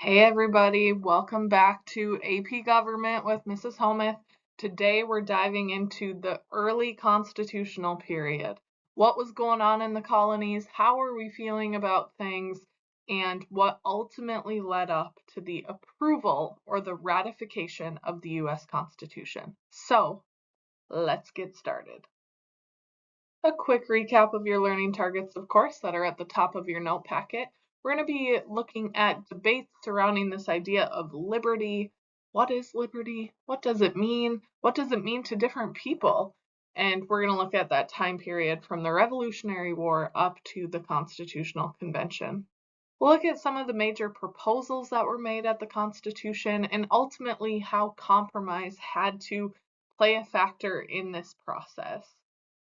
Hey everybody, welcome back to AP Government with Mrs. Homuth. Today we're diving into the early constitutional period. What was going on in the colonies, how are we feeling about things, and what ultimately led up to the approval or the ratification of the US Constitution. So, let's get started. A quick recap of your learning targets, of course, that are at the top of your note packet. We're going to be looking at debates surrounding this idea of liberty. What is liberty? What does it mean? What does it mean to different people? And we're going to look at that time period from the Revolutionary War up to the Constitutional Convention. We'll look at some of the major proposals that were made at the Constitution and ultimately how compromise had to play a factor in this process.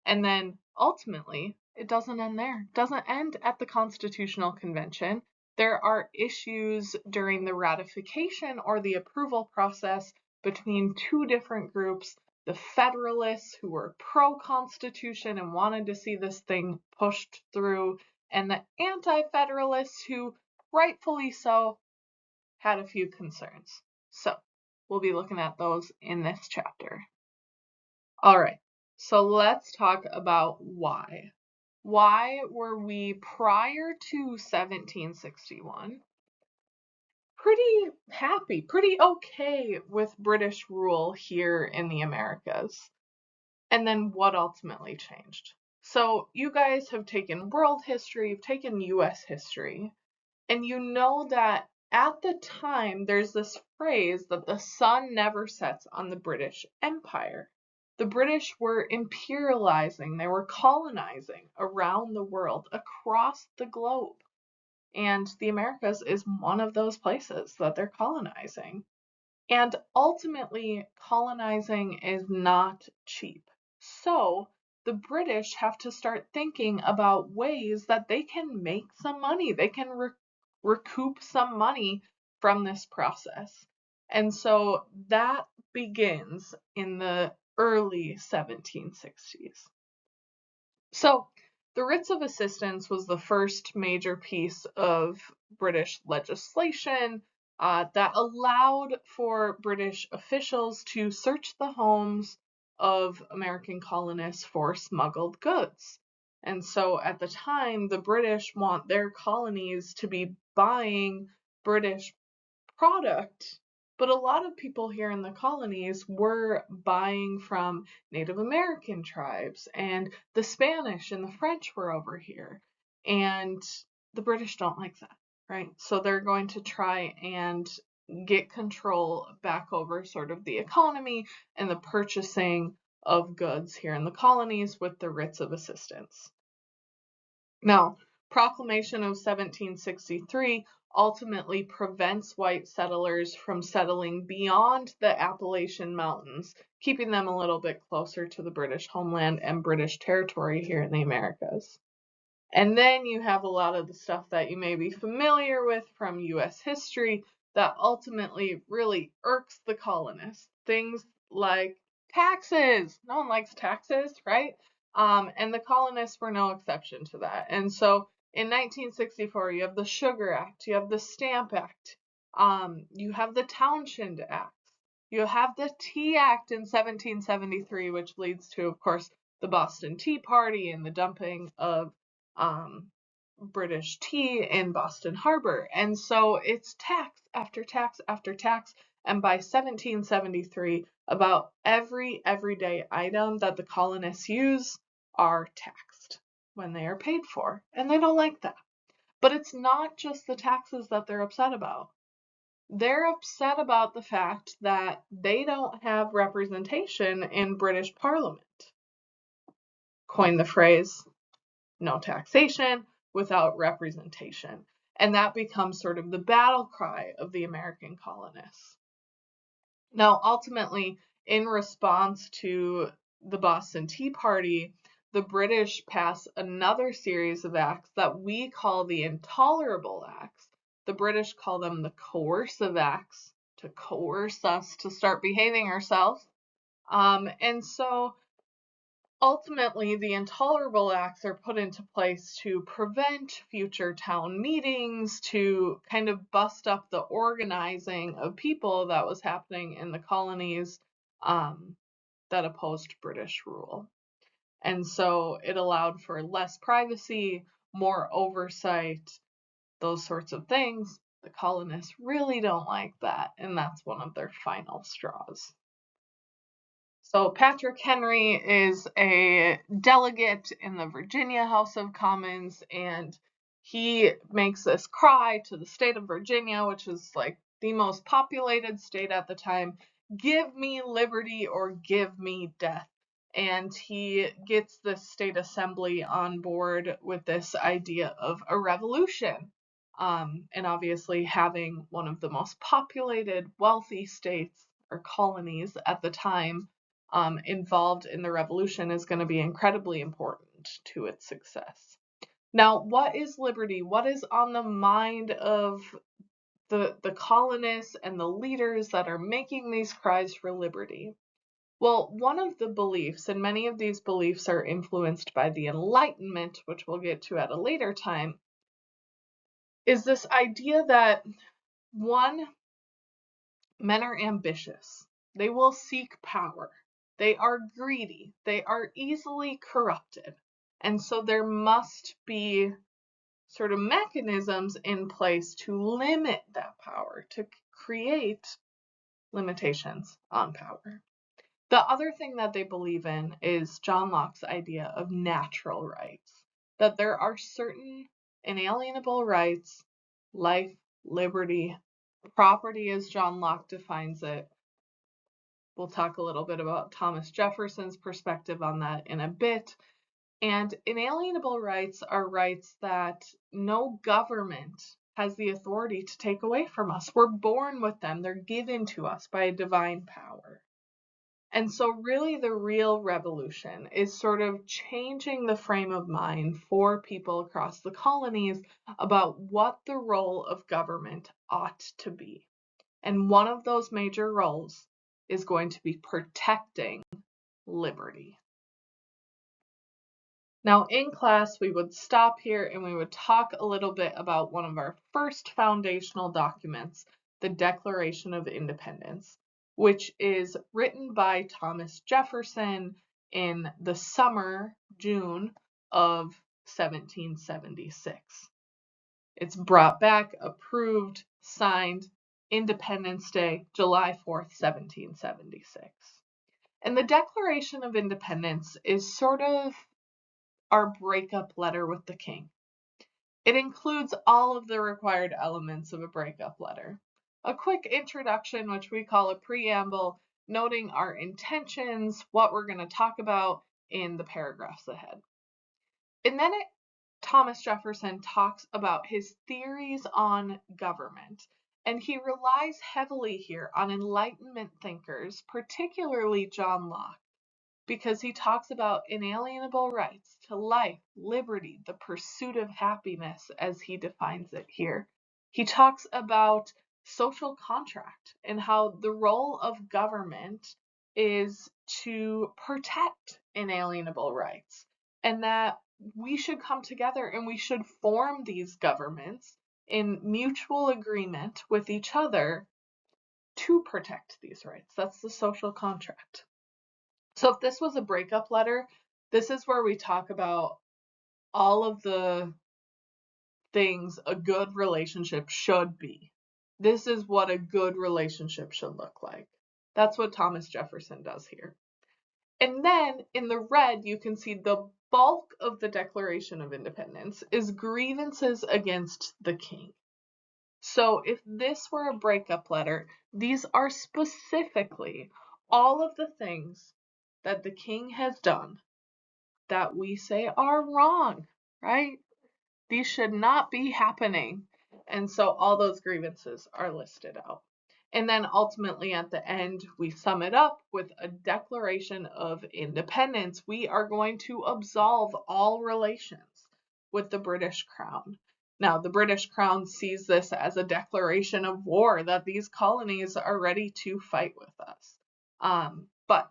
And then ultimately, it doesn't end there. It doesn't end at the Constitutional Convention. There are issues during the ratification or the approval process between two different groups, the Federalists who were pro-Constitution and wanted to see this thing pushed through, and the Anti-Federalists who, rightfully so, had a few concerns. So, we'll be looking at those in this chapter. All right, so let's talk about why. Why were we prior to 1761 pretty happy, pretty okay with British rule here in the Americas? And then what ultimately changed? So you guys have taken world history, you've taken US history, and you know that at the time there's this phrase that the sun never sets on the British Empire. The British were imperializing, they were colonizing around the world, across the globe. And the Americas is one of those places that they're colonizing. And ultimately, colonizing is not cheap. So the British have to start thinking about ways that they can make some money. They can recoup some money from this process. And so that begins in the early 1760s. So the Writs of Assistance was the first major piece of British legislation that allowed for British officials to search the homes of American colonists for smuggled goods. And so at the time, the British want their colonies to be buying British product, but a lot of people here in the colonies were buying from Native American tribes, and the Spanish and the French were over here. And the British don't like that, right? So they're going to try and get control back over sort of the economy and the purchasing of goods here in the colonies with the Writs of Assistance. Now, Proclamation of 1763 ultimately prevents white settlers from settling beyond the Appalachian Mountains, keeping them a little bit closer to the British homeland and British territory here in the Americas. And then you have a lot of the stuff that you may be familiar with from US history that ultimately really irks the colonists. Things like taxes. No one likes taxes, right? And the colonists were no exception to that. And so in 1964, you have the Sugar Act, you have the Stamp Act, you have the Townshend Act, you have the Tea Act in 1773, which leads to, of course, the Boston Tea Party and the dumping of British tea in Boston Harbor. And so it's tax after tax after tax. And by 1773, about every everyday item that the colonists use are taxed when they are paid for. And they don't like that. But it's not just the taxes that they're upset about. They're upset about the fact that they don't have representation in British Parliament. Coin the phrase, no taxation without representation. And that becomes sort of the battle cry of the American colonists. Now, ultimately, in response to the Boston Tea Party, the British pass another series of acts that we call the Intolerable Acts. The British call them the Coercive Acts, to coerce us to start behaving ourselves. And so Ultimately, the Intolerable Acts are put into place to prevent future town meetings, to kind of bust up the organizing of people that was happening in the colonies that opposed British rule. And so it allowed for less privacy, more oversight, those sorts of things. The colonists really don't like that, and that's one of their final straws. So Patrick Henry is a delegate in the Virginia House of Commons, and he makes this cry to the state of Virginia, which is like the most populated state at the time, give me liberty or give me death. And he gets the state assembly on board with this idea of a revolution. And obviously having one of the most populated, wealthy states or colonies at the time involved in the revolution is going to be incredibly important to its success. Now, what is liberty? What is on the mind of the colonists and the leaders that are making these cries for liberty? Well, one of the beliefs, and many of these beliefs are influenced by the Enlightenment, which we'll get to at a later time, is this idea that one, men are ambitious. They will seek power. They are greedy. They are easily corrupted. And so there must be sort of mechanisms in place to limit that power, to create limitations on power. The other thing that they believe in is John Locke's idea of natural rights, that there are certain inalienable rights, life, liberty, property as John Locke defines it. We'll talk a little bit about Thomas Jefferson's perspective on that in a bit. And inalienable rights are rights that no government has the authority to take away from us. We're born with them. They're given to us by a divine power. And so really the real revolution is sort of changing the frame of mind for people across the colonies about what the role of government ought to be. And one of those major roles is going to be protecting liberty. Now in class, we would stop here and we would talk a little bit about one of our first foundational documents, the Declaration of Independence, which is written by Thomas Jefferson in the summer, June of 1776. It's brought back, approved, signed, Independence Day, July 4th, 1776. And the Declaration of Independence is sort of our breakup letter with the king. It includes all of the required elements of a breakup letter. A quick introduction, which we call a preamble, noting our intentions, what we're going to talk about in the paragraphs ahead. And then Thomas Jefferson talks about his theories on government, and he relies heavily here on Enlightenment thinkers, particularly John Locke, because he talks about inalienable rights to life, liberty, the pursuit of happiness, as he defines it here. He talks about social contract and how the role of government is to protect inalienable rights, and that we should come together and we should form these governments in mutual agreement with each other to protect these rights. That's the social contract. So if this was a breakup letter, this is where we talk about all of the things a good relationship should be. This is what a good relationship should look like. That's what Thomas Jefferson does here. And then in the red, you can see the bulk of the Declaration of Independence is grievances against the king. So if this were a breakup letter, these are specifically all of the things that the king has done that we say are wrong, right? These should not be happening. And so all those grievances are listed out. And then ultimately at the end, we sum it up with a Declaration of Independence. We are going to absolve all relations with the British Crown. Now, the British Crown sees this as a declaration of war, that these colonies are ready to fight with us. But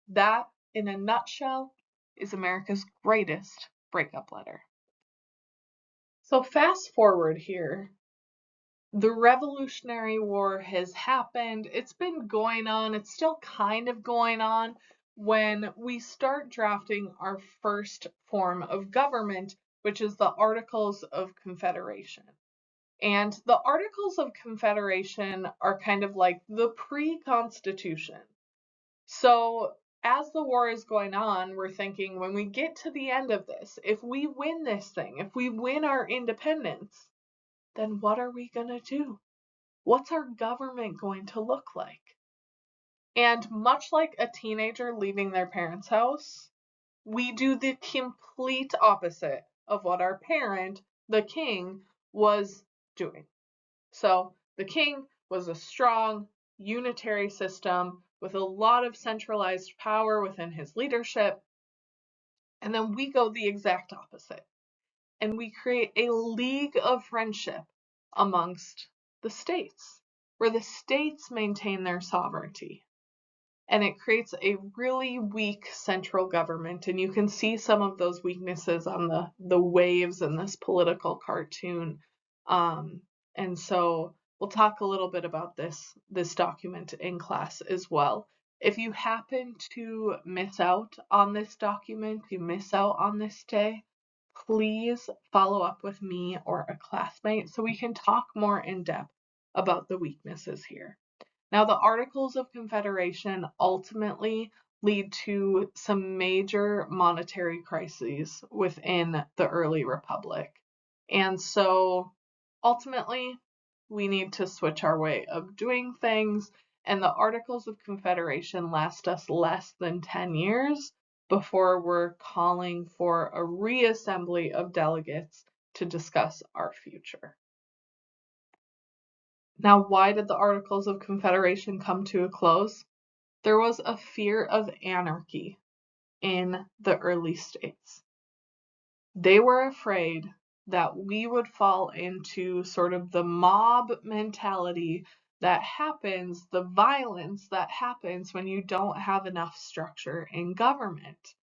that, in a nutshell, is America's greatest breakup letter. So fast forward here. The Revolutionary War has happened. It's been going on. It's still kind of going on when we start drafting our first form of government, which is the Articles of Confederation. And the Articles of Confederation are kind of like the pre-Constitution. So as the war is going on, we're thinking when we get to the end of this, if we win this thing, if we win our independence, then what are we going to do? What's our government going to look like? And much like a teenager leaving their parents' house, we do the complete opposite of what our parent, the king, was doing. So the king was a strong, unitary system with a lot of centralized power within his leadership. And then we go the exact opposite. And we create a league of friendship amongst the states, where the states maintain their sovereignty. And it creates a really weak central government. And you can see some of those weaknesses on the waves in this political cartoon. And so we'll talk a little bit about this document in class as well. If you happen to miss out on this document, you miss out on this day, please follow up with me or a classmate so we can talk more in depth about the weaknesses here. Now, the Articles of Confederation ultimately lead to some major monetary crises within the early republic. And so ultimately, we need to switch our way of doing things, and the Articles of Confederation last us less than 10 years before we're calling for a reassembly of delegates to discuss our future. Now, why did the Articles of Confederation come to a close? There was a fear of anarchy in the early states. They were afraid that we would fall into sort of the mob mentality that happens, the violence that happens when you don't have enough structure in government.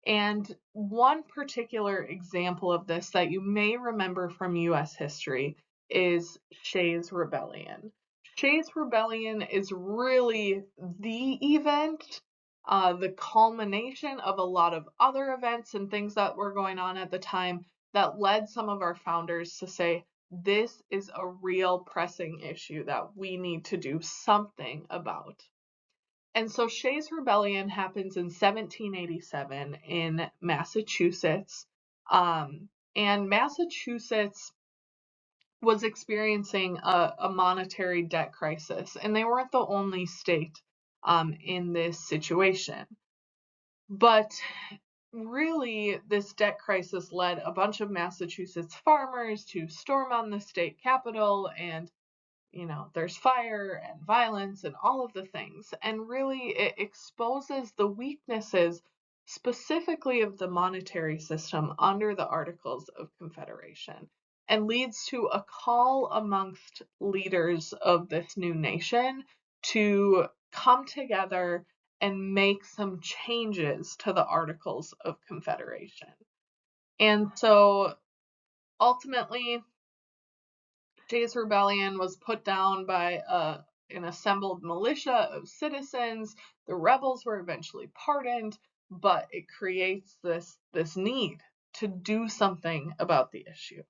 And one particular example of this that you may remember from US history is Shays' Rebellion. Shays' Rebellion is really the event, the culmination of a lot of other events and things that were going on at the time that led some of our founders to say, this is a real pressing issue that we need to do something about. And so Shays' Rebellion happens in 1787 in Massachusetts. And Massachusetts was experiencing a monetary debt crisis, and they weren't the only state in this situation. But really, this debt crisis led a bunch of Massachusetts farmers to storm on the state capitol, and there's fire and violence and all of the things. And really, it exposes the weaknesses specifically of the monetary system under the Articles of Confederation and leads to a call amongst leaders of this new nation to come together and make some changes to the Articles of Confederation. And so ultimately, Shays' Rebellion was put down by an assembled militia of citizens. The rebels were eventually pardoned, but it creates this need to do something about the issue.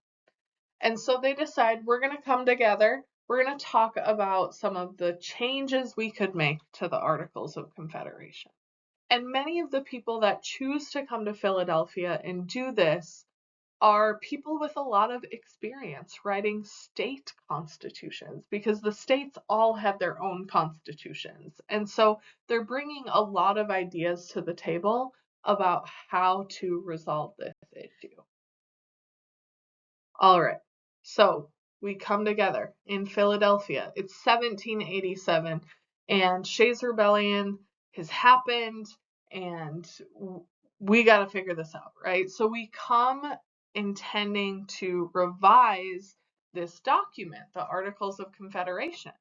And so they decide we're going to come together. We're going to talk about some of the changes we could make to the Articles of Confederation. And many of the people that choose to come to Philadelphia and do this are people with a lot of experience writing state constitutions, because the states all have their own constitutions. And so they're bringing a lot of ideas to the table about how to resolve this issue. All right, so we come together in Philadelphia. It's 1787, and Shays' Rebellion has happened, and we got to figure this out, right? So we come intending to revise this document, the Articles of Confederation.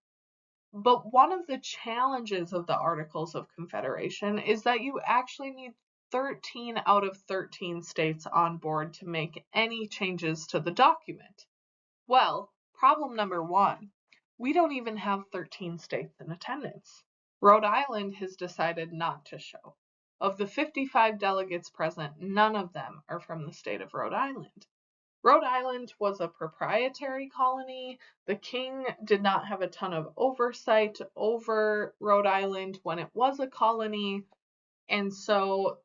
But one of the challenges of the Articles of Confederation is that you actually need 13 out of 13 states on board to make any changes to the document. Well, problem number one, we don't even have 13 states in attendance. Rhode Island has decided not to show. Of the 55 delegates present, none of them are from the state of Rhode Island. Rhode Island was a proprietary colony. The king did not have a ton of oversight over Rhode Island when it was a colony, and so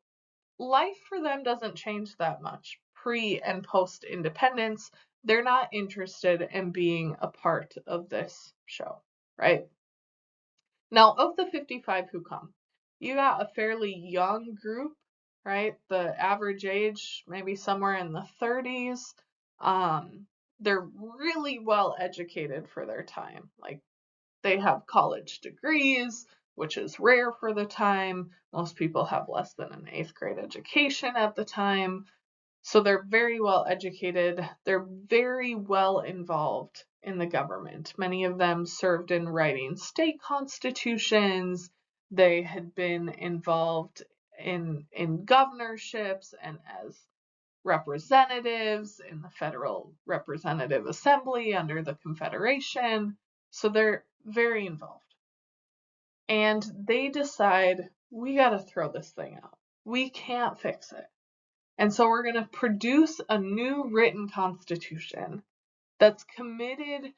life for them doesn't change that much pre and post independence. They're not interested in being a part of this show, right? Now, of the 55 who come, you got a fairly young group, right? The average age, maybe somewhere in the 30s. They're really well educated for their time. Like, they have college degrees, which is rare for the time. Most people have less than an 8th grade education at the time. So they're very well educated. They're very well involved in the government. Many of them served in writing state constitutions. They had been involved in governorships and as representatives in the Federal Representative Assembly under the Confederation. So they're very involved. And they decide, we got to throw this thing out. We can't fix it. And so we're going to produce a new written constitution that's committed,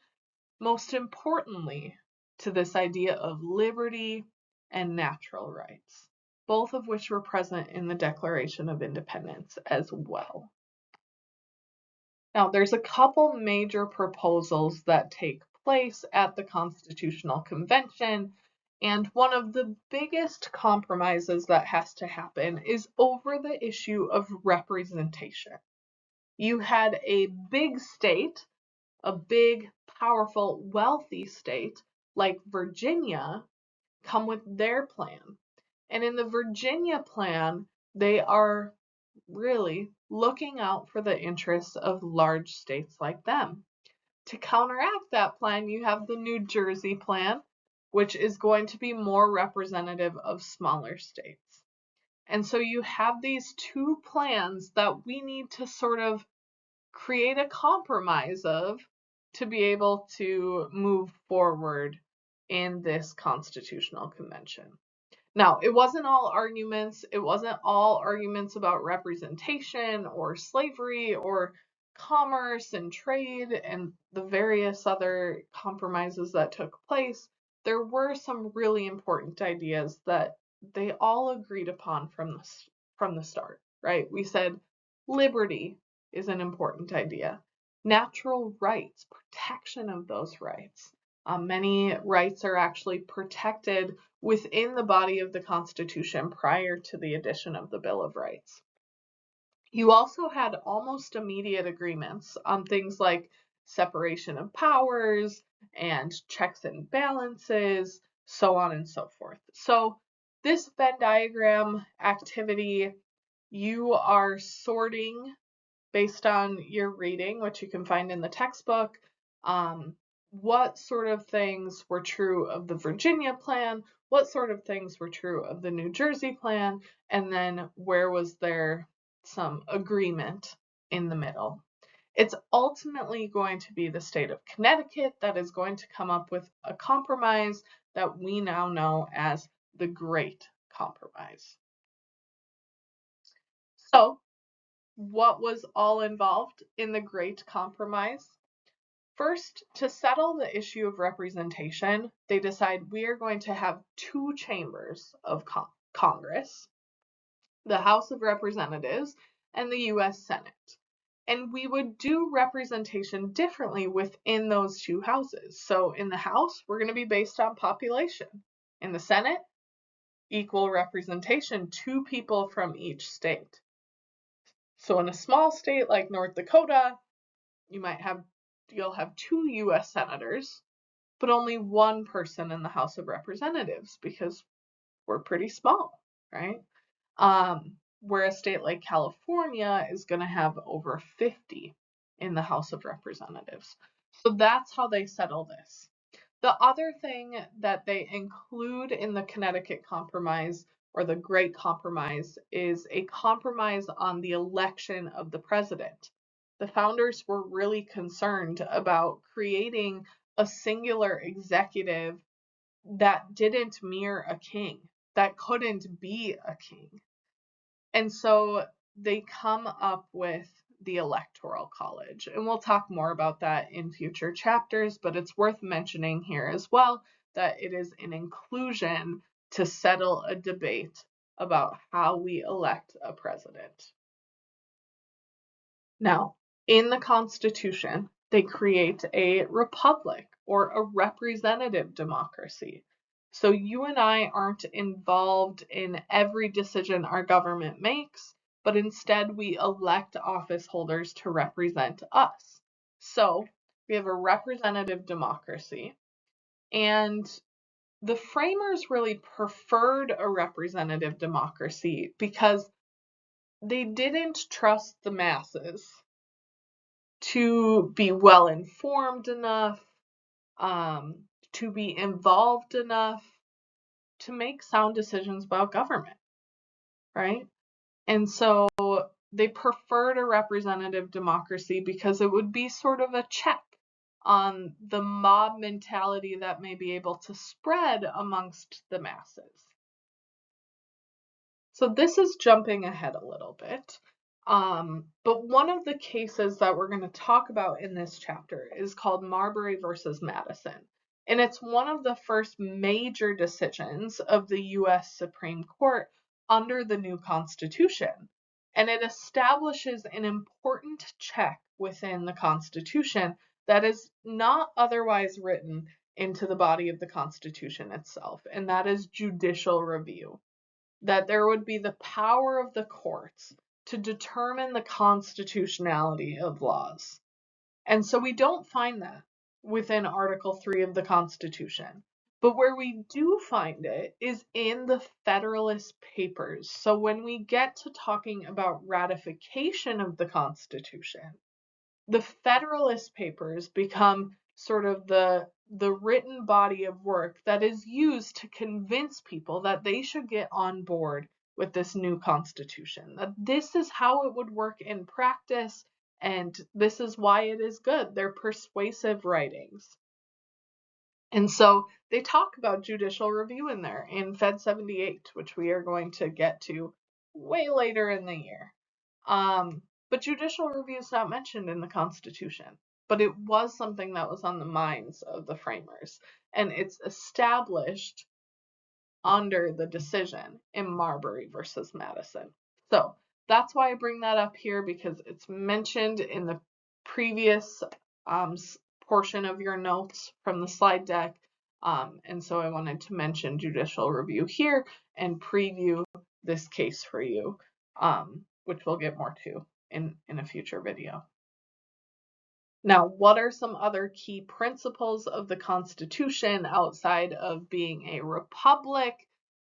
most importantly, to this idea of liberty and natural rights, both of which were present in the Declaration of Independence as well. Now, there's a couple major proposals that take place at the Constitutional Convention, and one of the biggest compromises that has to happen is over the issue of representation. You had a big state, a big, powerful, wealthy state like Virginia come with their plan. And in the Virginia plan, they are really looking out for the interests of large states like them. To counteract that plan, you have the New Jersey plan, which is going to be more representative of smaller states. And so you have these two plans that we need to sort of create a compromise of to be able to move forward in this constitutional convention. Now, it wasn't all arguments. It wasn't all arguments about representation or slavery or commerce and trade and the various other compromises that took place. There were some really important ideas that they all agreed upon from the start, right? We said liberty is an important idea. Natural rights, protection of those rights. Many rights are actually protected within the body of the Constitution prior to the addition of the Bill of Rights. You also had almost immediate agreements on things like separation of powers and checks and balances, so on and so forth. So this Venn diagram activity, you are sorting based on your reading, which you can find in the textbook, what sort of things were true of the Virginia plan, what sort of things were true of the New Jersey plan, and then where was there some agreement in the middle. It's ultimately going to be the state of Connecticut that is going to come up with a compromise that we now know as the Great Compromise. So, what was all involved in the Great Compromise? First, to settle the issue of representation, they decide we are going to have two chambers of Congress, the House of Representatives and the U.S. Senate. And we would do representation differently within those two houses. So in the House, we're going to be based on population. In the Senate, equal representation, 2 people from each state. So in a small state like North Dakota, you'll have 2 U.S. senators, but only 1 person in the House of Representatives because we're pretty small, right? Where a state like California is going to have over 50 in the House of Representatives. So that's how they settle this. The other thing that they include in the Connecticut Compromise or the Great Compromise, is a compromise on the election of the president. The founders were really concerned about creating a singular executive that didn't mirror a king, that couldn't be a king. And so they come up with the Electoral College. And we'll talk more about that in future chapters, but it's worth mentioning here as well that it is an inclusion to settle a debate about how we elect a president. Now, in the Constitution, they create a republic or a representative democracy. So you and I aren't involved in every decision our government makes, but instead we elect office holders to represent us. So we have a representative democracy, and the framers really preferred a representative democracy because they didn't trust the masses to be well informed enough, to be involved enough to make sound decisions about government, right? And so they preferred a representative democracy because it would be sort of a check on the mob mentality that may be able to spread amongst the masses. So this is jumping ahead a little bit. But one of the cases that we're going to talk about in this chapter is called Marbury versus Madison. And it's one of the first major decisions of the US Supreme Court under the new Constitution. And it establishes an important check within the Constitution that is not otherwise written into the body of the Constitution itself, and that is judicial review. That there would be the power of the courts to determine the constitutionality of laws. And so we don't find that within Article 3 of the Constitution. But where we do find it is in the Federalist Papers. So when we get to talking about ratification of the Constitution, the Federalist Papers become sort of the written body of work that is used to convince people that they should get on board with this new Constitution, that this is how it would work in practice, and this is why it is good. They're persuasive writings. And so they talk about judicial review in there in Fed 78, which we are going to get to way later in the year. But judicial review is not mentioned in the Constitution, but it was something that was on the minds of the framers, and it's established under the decision in Marbury versus Madison. So that's why I bring that up here, because it's mentioned in the previous portion of your notes from the slide deck, and so I wanted to mention judicial review here and preview this case for you, which we'll get more to in a future video. Now, what are some other key principles of the Constitution outside of being a republic,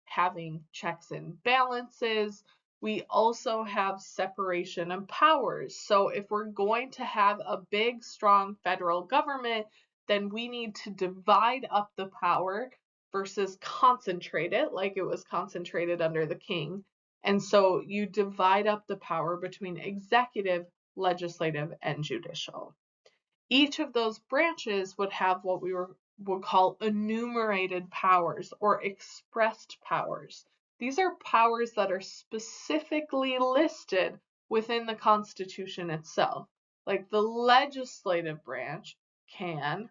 having checks and balances? We also have separation of powers. So if we're going to have a big, strong federal government, then we need to divide up the power versus concentrate it like it was concentrated under the king. And so you divide up the power between executive, legislative, and judicial. Each of those branches would have what we would call enumerated powers or expressed powers. These are powers that are specifically listed within the Constitution itself. Like the legislative branch can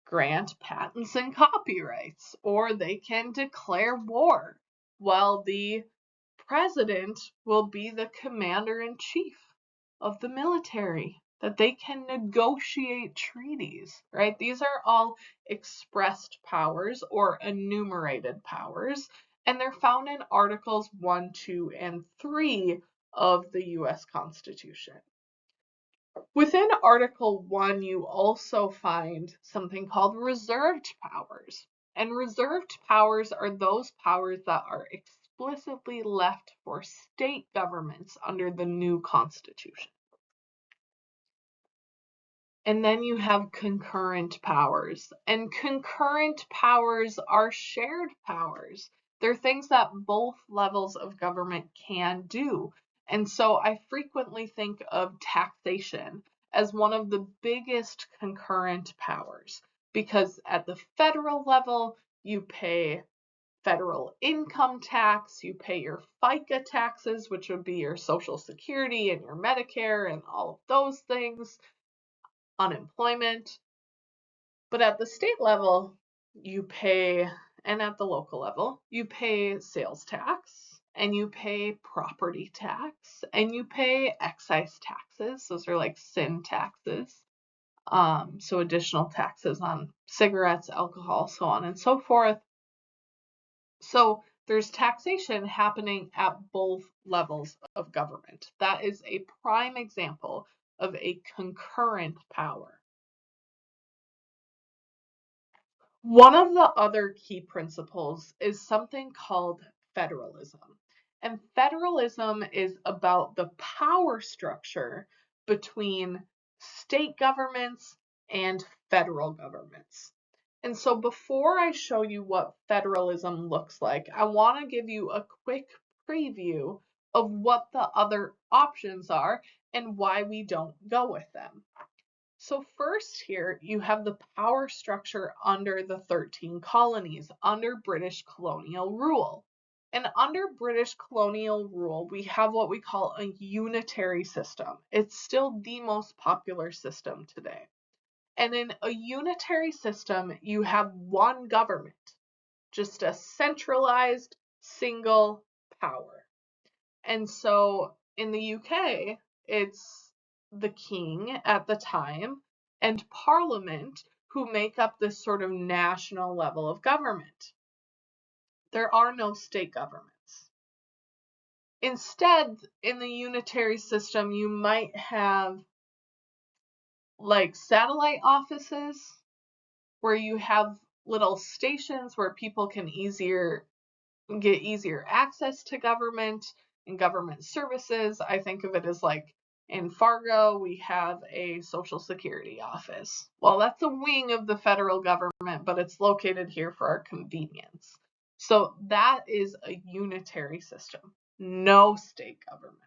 grant patents and copyrights, or they can declare war, while the president will be the commander-in-chief of the military, that they can negotiate treaties, right? These are all expressed powers or enumerated powers, and they're found in Articles 1, 2, and 3 of the US Constitution. Within Article 1, you also find something called reserved powers. And reserved powers are those powers that are explicitly left for state governments under the new Constitution. And then you have concurrent powers. And concurrent powers are shared powers. They're things that both levels of government can do. And so I frequently think of taxation as one of the biggest concurrent powers because at the federal level, you pay federal income tax, you pay your FICA taxes, which would be your Social Security and your Medicare and all of those things, unemployment. But at the state level, you pay, and at the local level, you pay sales tax and you pay property tax and you pay excise taxes. Those are like sin taxes. So additional taxes on cigarettes, alcohol, so on and so forth. So there's taxation happening at both levels of government. That is a prime example of a concurrent power. One of the other key principles is something called federalism. And federalism is about the power structure between state governments and federal governments. And so before I show you what federalism looks like, I want to give you a quick preview of what the other options are and why we don't go with them. So first here, you have the power structure under the 13 colonies, under British colonial rule. And under British colonial rule, we have what we call a unitary system. It's still the most popular system today. And in a unitary system, you have one government, just a centralized single power. And so in the UK, it's the king at the time and parliament who make up this sort of national level of government. There are no state governments. Instead, in the unitary system, you might have like satellite offices where you have little stations where people can get easier access to government and government services. I think of it as like in Fargo, we have a Social Security office. Well, that's a wing of the federal government, but it's located here for our convenience. So that is a unitary system, no state government.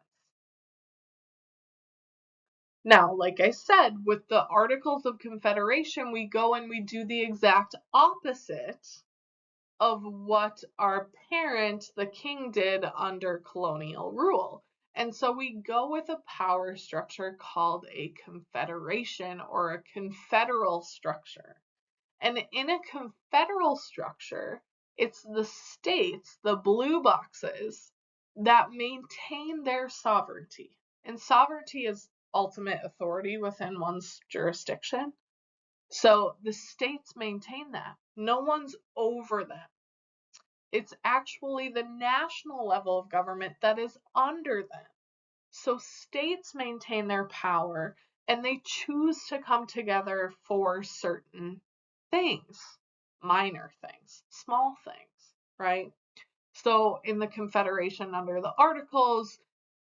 Now, like I said, with the Articles of Confederation, we go and we do the exact opposite of what our parent, the king, did under colonial rule. And so we go with a power structure called a confederation or a confederal structure. And in a confederal structure, it's the states, the blue boxes, that maintain their sovereignty. And sovereignty is ultimate authority within one's jurisdiction. So the states maintain that. No one's over them. It's actually the national level of government that is under them. So states maintain their power and they choose to come together for certain things, minor things, small things, right? So in the Confederation under the Articles,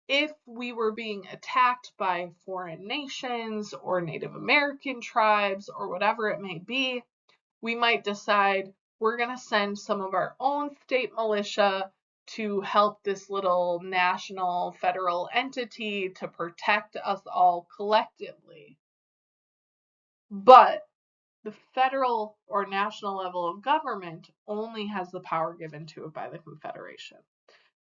if we were being attacked by foreign nations or Native American tribes or whatever it may be, we might decide we're going to send some of our own state militia to help this little national federal entity to protect us all collectively. But the federal or national level of government only has the power given to it by the Confederation.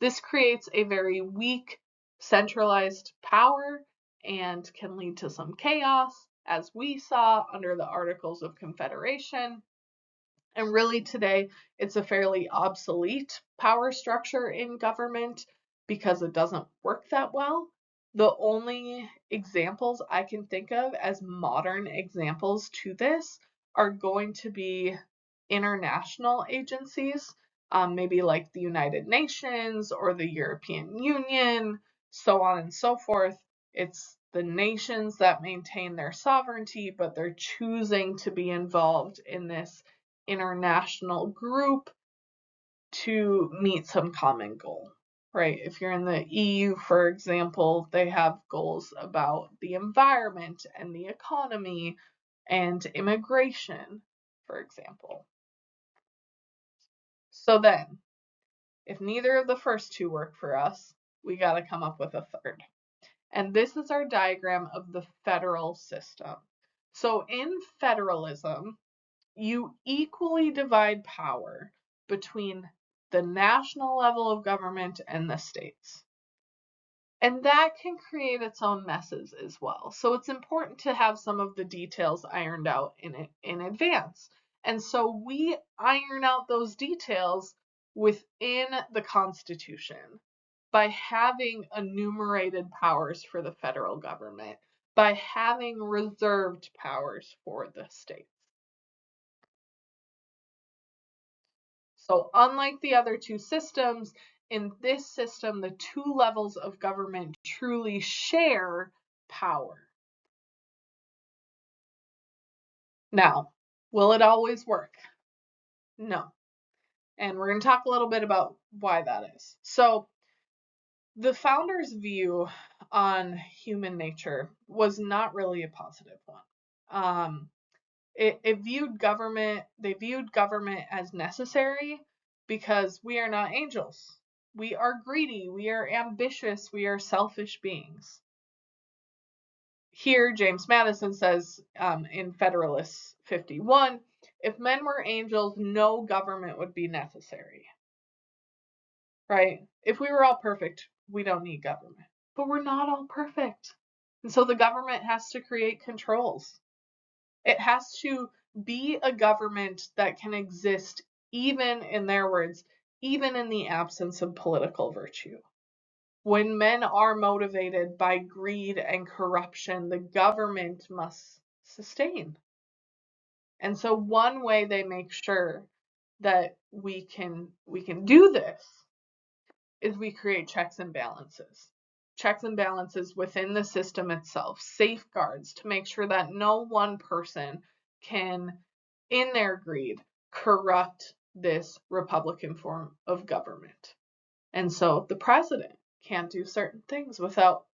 This creates a very weak, centralized power and can lead to some chaos, as we saw under the Articles of Confederation. And really today, it's a fairly obsolete power structure in government because it doesn't work that well. The only examples I can think of as modern examples to this are going to be international agencies, maybe like the United Nations or the European Union, so on and so forth. It's the nations that maintain their sovereignty, but they're choosing to be involved in this international group to meet some common goal, right? If you're in the EU, for example, they have goals about the environment and the economy and immigration, for example. So then, If neither of the first two work for us, we got to come up with a third. And this is our diagram of the federal system. So in federalism, you equally divide power between the national level of government and the states. And that can create its own messes as well. So it's important to have some of the details ironed out in advance. And so we iron out those details within the Constitution by having enumerated powers for the federal government, by having reserved powers for the states. So unlike the other two systems, in this system, the two levels of government truly share power. Now, will it always work? No. And we're going to talk a little bit about why that is. So, the founders' view on human nature was not really a positive one. They viewed government as necessary because we are not angels. We are greedy, we are ambitious, we are selfish beings. Here, James Madison says in Federalist 51, if men were angels, no government would be necessary. Right? If we were all perfect, we don't need government. But we're not all perfect. And so the government has to create controls. It has to be a government that can exist, even in their words, even in the absence of political virtue. When men are motivated by greed and corruption, the government must sustain. And so one way they make sure that we can do this is we create checks and balances. Checks and balances within the system itself, safeguards to make sure that no one person can, in their greed, corrupt this Republican form of government. And so the president can't do certain things without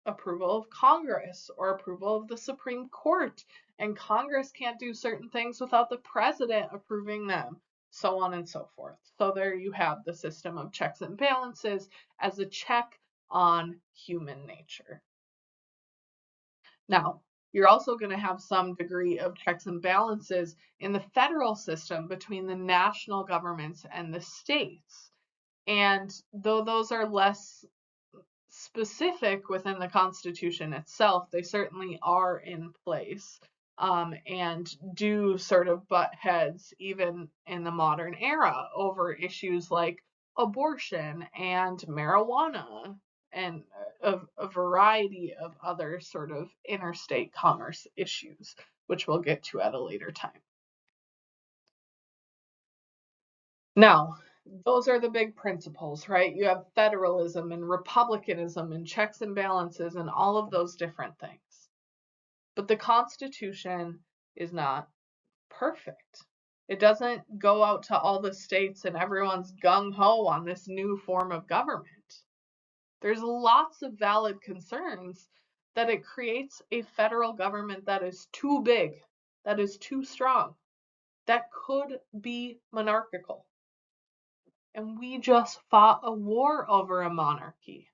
approval of Congress or approval of the Supreme Court. And Congress can't do certain things without the president approving them, so on and so forth. So there you have the system of checks and balances as a check on human nature. Now, you're also going to have some degree of checks and balances in the federal system between the national governments and the states. And though those are less specific within the Constitution itself, they certainly are in place and do sort of butt heads even in the modern era over issues like abortion and marijuana and a variety of other sort of interstate commerce issues, which we'll get to at a later time. Now, those are the big principles, right? You have federalism and republicanism and checks and balances and all of those different things. But the Constitution is not perfect. It doesn't go out to all the states and everyone's gung-ho on this new form of government. There's lots of valid concerns that it creates a federal government that is too big, that is too strong, that could be monarchical. And we just fought a war over a monarchy,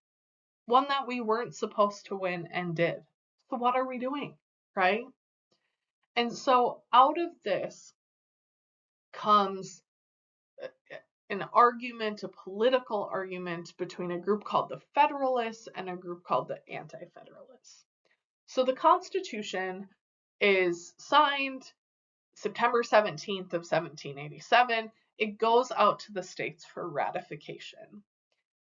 one that we weren't supposed to win and did. So what are we doing, right? And so out of this comes an argument, a political argument between a group called the Federalists and a group called the Anti-Federalists. So the Constitution is signed September 17th of 1787. It goes out to the states for ratification.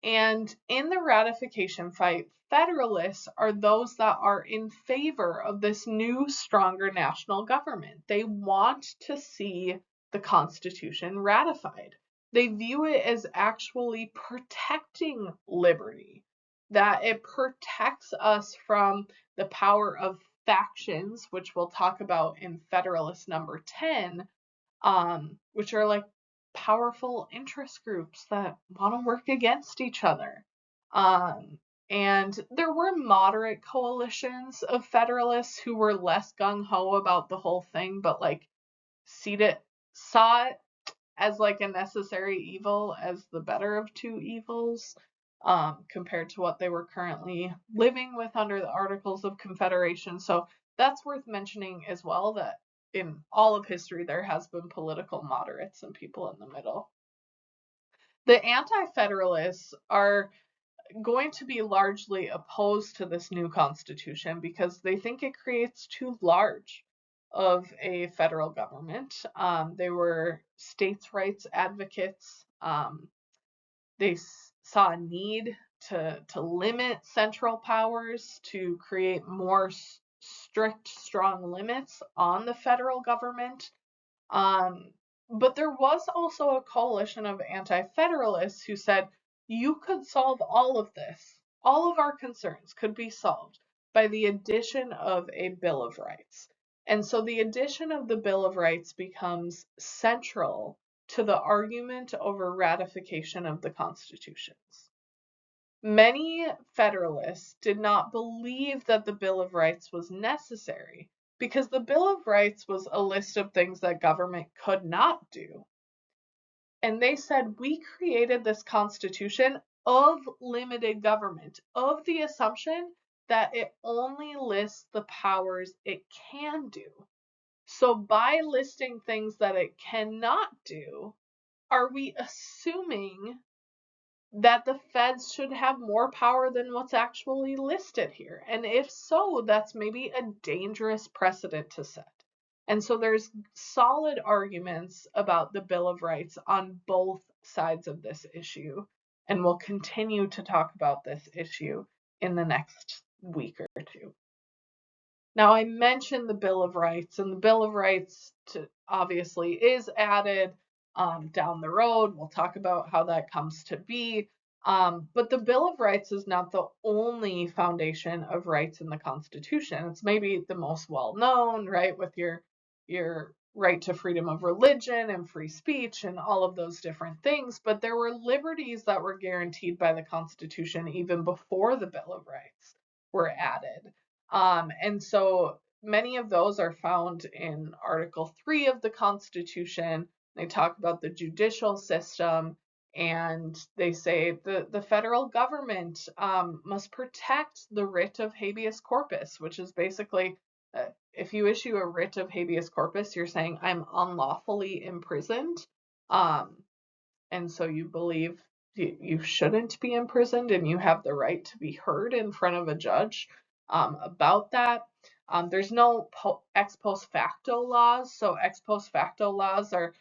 And in the ratification fight, Federalists are those that are in favor of this new, stronger national government. They want to see the Constitution ratified. They view it as actually protecting liberty, that it protects us from the power of factions, which we'll talk about in Federalist number 10, which are like powerful interest groups that want to work against each other. And there were moderate coalitions of Federalists who were less gung-ho about the whole thing, but like saw it as like a necessary evil, as the better of two evils, compared to what they were currently living with under the Articles of Confederation. So that's worth mentioning as well, that in all of history there has been political moderates and people in the middle. The Anti-Federalists are going to be largely opposed to this new constitution because they think it creates too large of a federal government. They were states' rights advocates. They saw a need to limit central powers, to create more strict, strong limits on the federal government. Um, but there was also a coalition of anti-federalists who said you could solve all of this. All of our concerns could be solved by the addition of a Bill of Rights. And so the addition of the Bill of Rights becomes central to the argument over ratification of the constitutions. Many Federalists did not believe that the Bill of Rights was necessary because the Bill of Rights was a list of things that government could not do. And they said, we created this Constitution of limited government, of the assumption that it only lists the powers it can do. So by listing things that it cannot do, are we assuming that the feds should have more power than what's actually listed here? And if so, that's maybe a dangerous precedent to set. And so there's solid arguments about the Bill of Rights on both sides of this issue. And we'll continue to talk about this issue in the next week or two. Now, I mentioned the Bill of Rights, and the Bill of Rights obviously is added down the road. We'll talk about how that comes to be. But the Bill of Rights is not the only foundation of rights in the Constitution. It's maybe the most well known, right, with your right to freedom of religion and free speech and all of those different things. But there were liberties that were guaranteed by the Constitution even before the Bill of Rights were added. And so many of those are found in Article 3 of the Constitution. They talk about the judicial system, and they say the federal government must protect the writ of habeas corpus, which is basically if you issue a writ of habeas corpus, you're saying I'm unlawfully imprisoned. And so you believe you shouldn't be imprisoned and you have the right to be heard in front of a judge about that. There's no ex post facto laws. So ex post facto laws are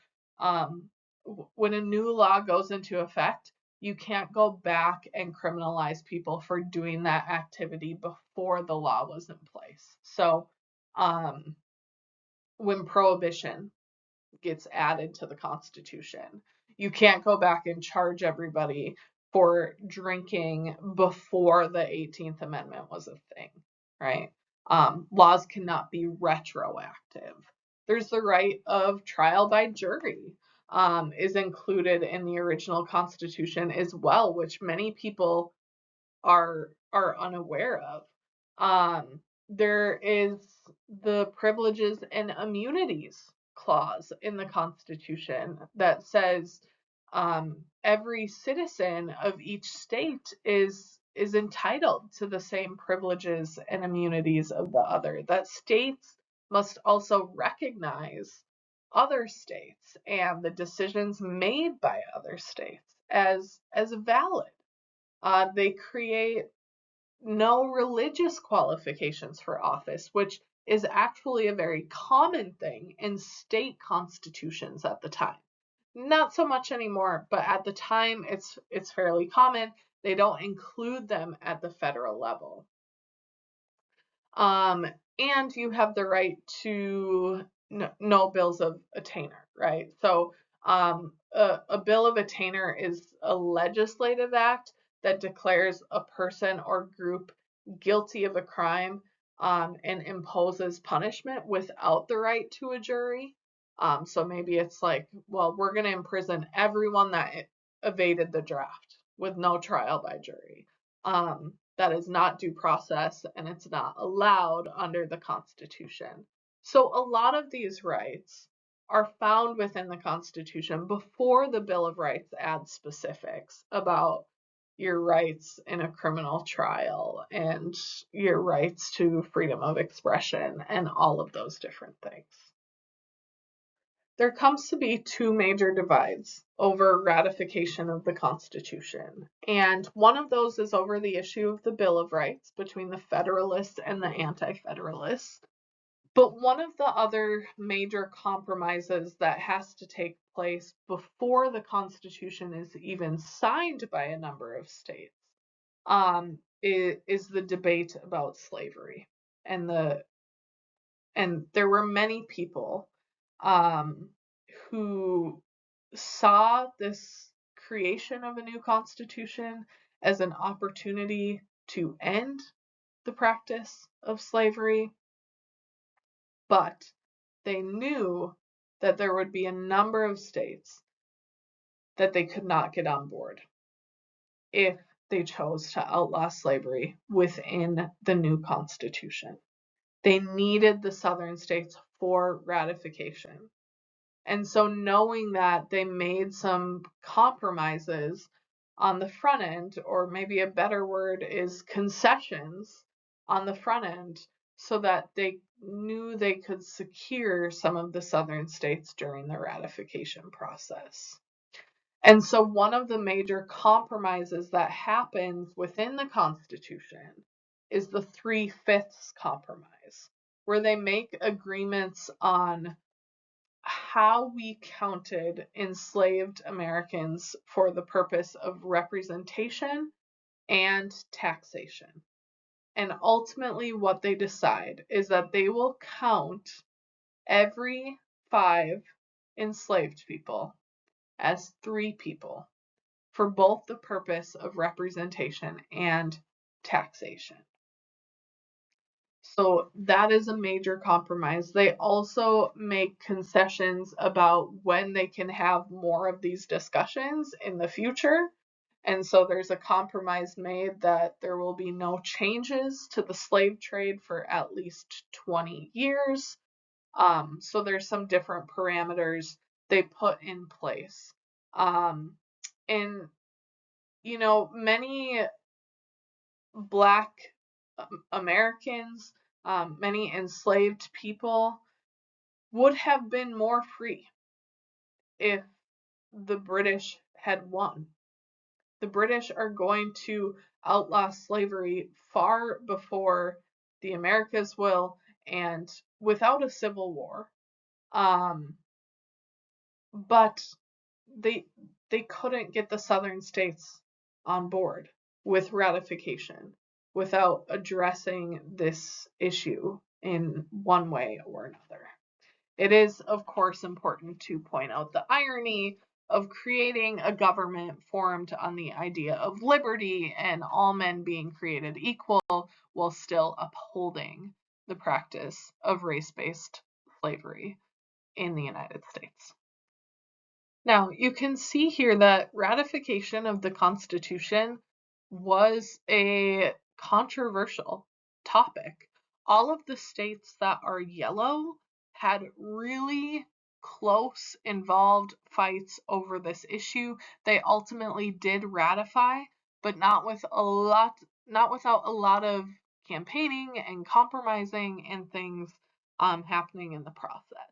when a new law goes into effect, you can't go back and criminalize people for doing that activity before the law was in place. So when prohibition gets added to the Constitution, you can't go back and charge everybody for drinking before the 18th Amendment was a thing, right? Laws cannot be retroactive. There's the right of trial by jury, is included in the original Constitution as well, which many people are unaware of. There is the privileges and immunities clause in the Constitution that says every citizen of each state is entitled to the same privileges and immunities of the other. That states must also recognize other states and the decisions made by other states as valid. They create no religious qualifications for office, which is actually a very common thing in state constitutions at the time. Not so much anymore, but at the time it's fairly common. They don't include them at the federal level. And you have the right to no bills of attainder, right? So a bill of attainder is a legislative act that declares a person or group guilty of a crime and imposes punishment without the right to a jury. So maybe it's like, well, we're going to imprison everyone that evaded the draft with no trial by jury. That is not due process and it's not allowed under the Constitution. So a lot of these rights are found within the Constitution before the Bill of Rights adds specifics about your rights in a criminal trial and your rights to freedom of expression and all of those different things. There comes to be two major divides over ratification of the Constitution, and one of those is over the issue of the Bill of Rights between the Federalists and the Anti-Federalists. But one of the other major compromises that has to take place before the Constitution is even signed by a number of states is the debate about slavery. And there were many people who saw this creation of a new Constitution as an opportunity to end the practice of slavery, but they knew that there would be a number of states that they could not get on board if they chose to outlaw slavery within the new Constitution. They needed the southern states for ratification. And so knowing that, they made some compromises on the front end, or maybe a better word is concessions on the front end, so that they knew they could secure some of the southern states during the ratification process. And so one of the major compromises that happens within the Constitution is the 3/5 compromise, where they make agreements on how we counted enslaved Americans for the purpose of representation and taxation. And ultimately, what they decide is that they will count every 5 enslaved people as 3 people for both the purpose of representation and taxation. So that is a major compromise. They also make concessions about when they can have more of these discussions in the future. And so there's a compromise made that there will be no changes to the slave trade for at least 20 years. So there's some different parameters they put in place. And, many Black Americans, many enslaved people would have been more free if the British had won. The British are going to outlaw slavery far before the Americas will, and without a civil war. But they couldn't get the southern states on board with ratification without addressing this issue in one way or another. It is, of course, important to point out the irony of creating a government formed on the idea of liberty and all men being created equal, while still upholding the practice of race-based slavery in the United States. Now, you can see here that ratification of the Constitution was a controversial topic. All of the states that are yellow had really close, involved fights over this issue. They ultimately did ratify, but not without a lot of campaigning and compromising and things happening in the process.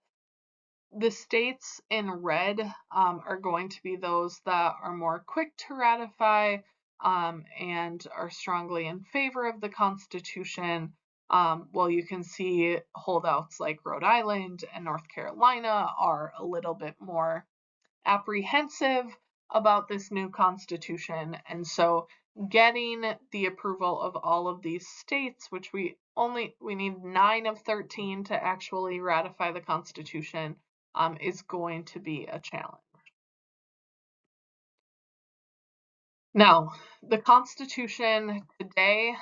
The states in red are going to be those that are more quick to ratify and are strongly in favor of the Constitution. While you can see holdouts like Rhode Island and North Carolina are a little bit more apprehensive about this new Constitution. And so getting the approval of all of these states, which we need 9 of 13 to actually ratify the Constitution, is going to be a challenge. Now, the Constitution today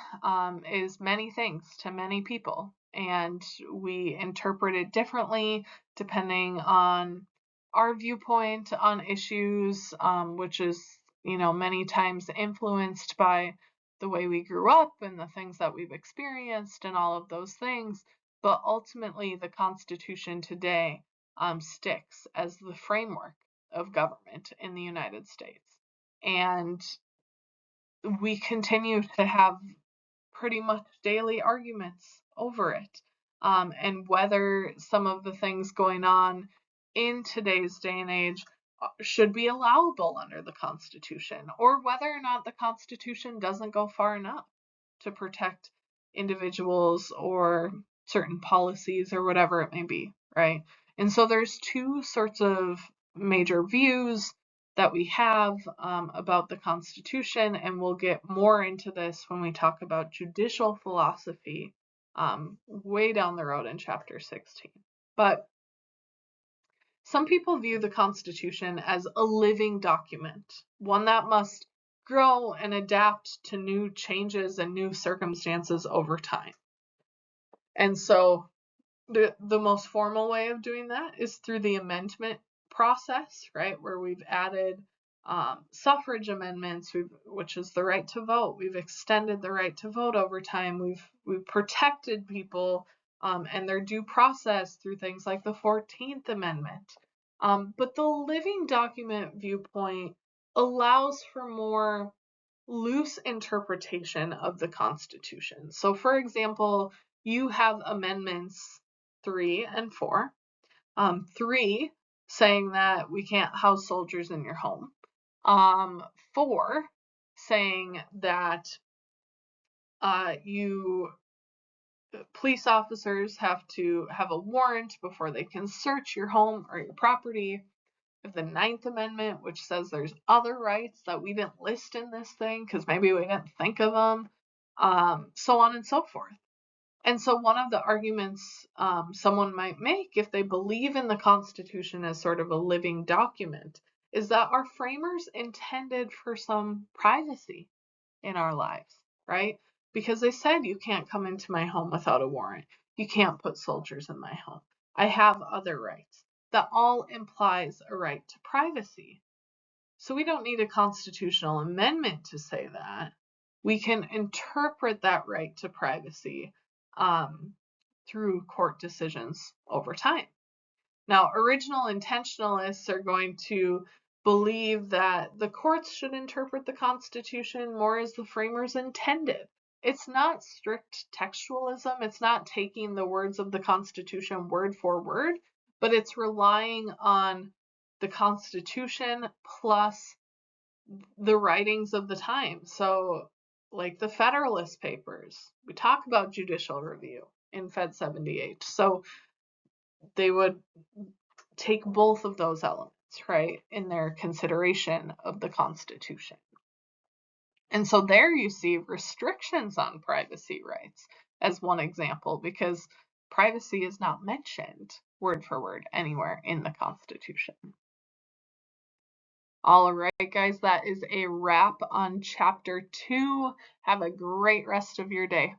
is many things to many people, and we interpret it differently depending on our viewpoint on issues, which is, many times influenced by the way we grew up and the things that we've experienced and all of those things. But ultimately, the Constitution today sticks as the framework of government in the United States. And we continue to have pretty much daily arguments over it, and whether some of the things going on in today's day and age should be allowable under the Constitution, or whether or not the Constitution doesn't go far enough to protect individuals or certain policies or whatever it may be, right? And so there's two sorts of major views that we have about the Constitution, and we'll get more into this when we talk about judicial philosophy way down the road in chapter 16. But some people view the Constitution as a living document, one that must grow and adapt to new changes and new circumstances over time. And so the most formal way of doing that is through the amendment process, right, where we've added suffrage amendments, which is the right to vote. We've extended the right to vote over time. We've protected people and their due process through things like the 14th Amendment. But the living document viewpoint allows for more loose interpretation of the Constitution. So, for example, you have amendments 3 and 4. 3 saying that we can't house soldiers in your home. 4 saying that police officers have to have a warrant before they can search your home or your property. Of the 9th Amendment, which says there's other rights that we didn't list in this thing because maybe we didn't think of them, so on and so forth. And so one of the arguments someone might make if they believe in the Constitution as sort of a living document is that our framers intended for some privacy in our lives, right? Because they said you can't come into my home without a warrant. You can't put soldiers in my home. I have other rights. That all implies a right to privacy. So we don't need a constitutional amendment to say that. We can interpret that right to privacy through court decisions over time. Now, original intentionalists are going to believe that the courts should interpret the Constitution more as the framers intended. It's not strict textualism. It's not taking the words of the Constitution word for word, but it's relying on the Constitution plus the writings of the time. So, like the Federalist Papers, we talk about judicial review in Fed 78. So they would take both of those elements, right, in their consideration of the Constitution. And so there you see restrictions on privacy rights as one example, because privacy is not mentioned word for word anywhere in the Constitution. All right, guys, that is a wrap on chapter 2. Have a great rest of your day.